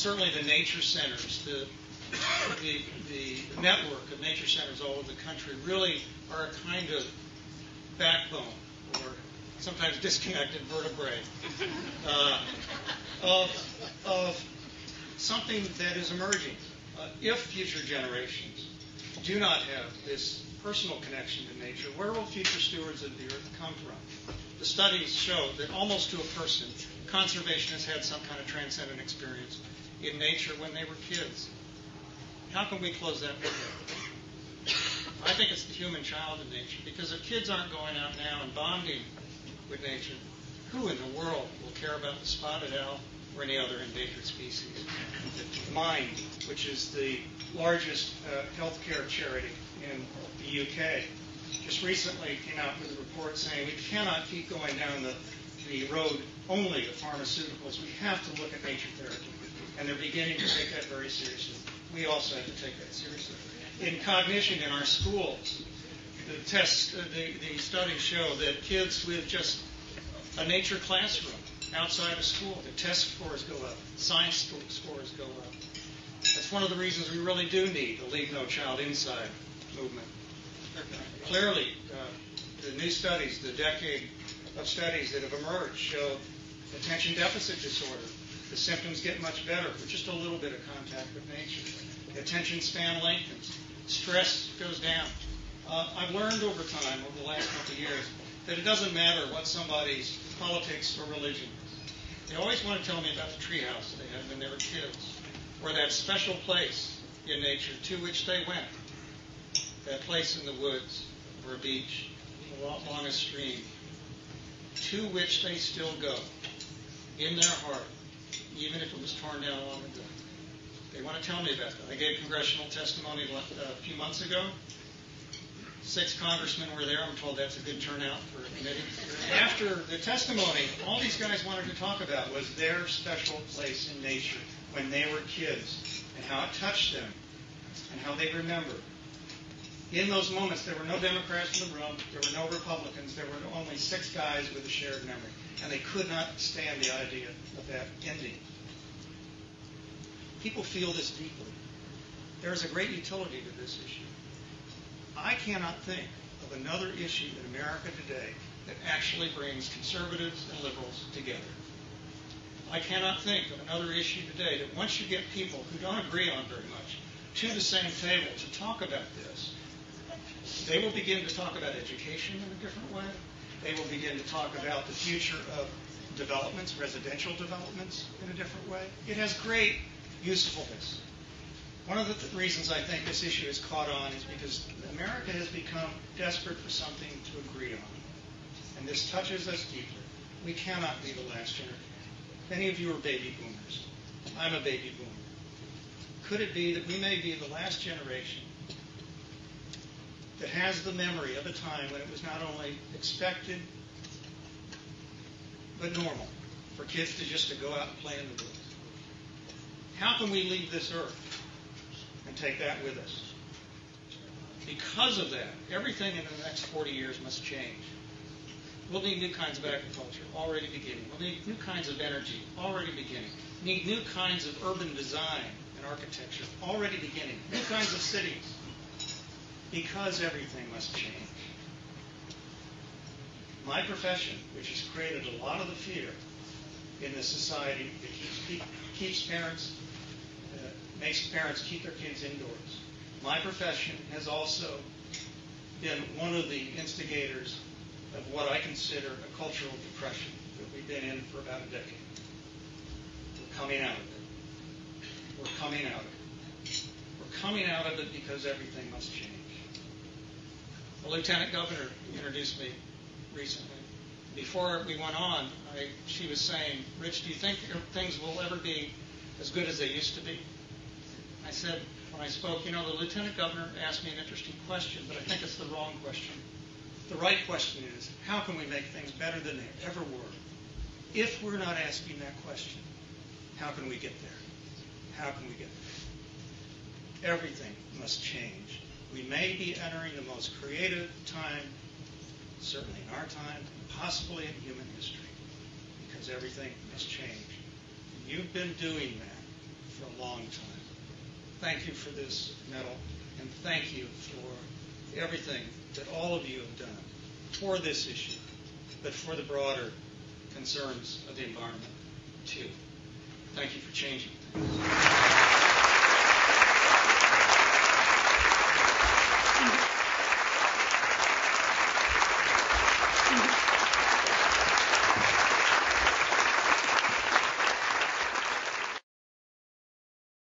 certainly the nature centers, the network of nature centers all over the country really are a kind of backbone, or sometimes disconnected vertebrae, of something that is emerging. If future generations do not have this personal connection to nature, where will future stewards of the earth come from? The studies show that almost to a person, conservationists had some kind of transcendent experience in nature when they were kids. How can we close that window? I think it's the human child in nature, because if kids aren't going out now and bonding with nature, who in the world will care about the spotted owl or any other endangered species? Mind, which is the largest healthcare charity in the UK, just recently came out with a report saying we cannot keep going down the road only of pharmaceuticals. We have to look at nature therapy. And they're beginning to take that very seriously. We also have to take that seriously. In cognition in our schools, the studies show that kids with just a nature classroom outside of school, the test scores go up, science scores go up. That's one of the reasons we really do need a Leave No Child Inside movement. Clearly, the new studies, the decade of studies that have emerged show attention deficit disorder. The symptoms get much better with just a little bit of contact with nature. The attention span lengthens. Stress goes down. I've learned over time, over the last couple of years, that it doesn't matter what somebody's politics or religion is. They always want to tell me about the treehouse they had when they were kids, or that special place in nature to which they went, that place in the woods or a beach, along a stream, to which they still go in their heart, even if it was torn down long ago. They want to tell me about that. I gave congressional testimony a few months ago. 6 congressmen were there. I'm told that's a good turnout for a committee. After the testimony, all these guys wanted to talk about was their special place in nature when they were kids and how it touched them and how they remembered. In those moments, there were no Democrats in the room. There were no Republicans. There were only 6 guys with a shared memory. And they could not stand the idea of that ending. People feel this deeply. There is a great utility to this issue. I cannot think of another issue in America today that actually brings conservatives and liberals together. I cannot think of another issue today that once you get people who don't agree on very much to the same table to talk about this, they will begin to talk about education in a different way. They will begin to talk about the future of developments, residential developments, in a different way. It has great usefulness. One of the reasons I think this issue has caught on is because America has become desperate for something to agree on. And this touches us deeply. We cannot be the last generation. Many of you are baby boomers. I'm a baby boomer. Could it be that we may be the last generation that has the memory of a time when it was not only expected but normal for kids to go out and play in the woods? How can we leave this earth and take that with us? Because of that, everything in the next 40 years must change. We'll need new kinds of agriculture, already beginning. We'll need new kinds of energy, already beginning. We need new kinds of urban design and architecture, already beginning. New kinds of cities, because everything must change. My profession, which has created a lot of the fear in this society that makes parents keep their kids indoors. My profession has also been one of the instigators of what I consider a cultural depression that we've been in for about a decade. We're coming out of it. We're coming out of it. We're coming out of it because everything must change. The lieutenant governor introduced me recently. Before we went on, she was saying, "Rich, do you think things will ever be as good as they used to be?" I said, when I spoke, the lieutenant governor asked me an interesting question, but I think it's the wrong question. The right question is, how can we make things better than they ever were? If we're not asking that question, how can we get there? How can we get there? Everything must change. We may be entering the most creative time, certainly in our time, possibly in human history, because everything must change. And you've been doing that for a long time. Thank you for this medal, and thank you for everything that all of you have done for this issue, but for the broader concerns of the environment, too. Thank you for changing things.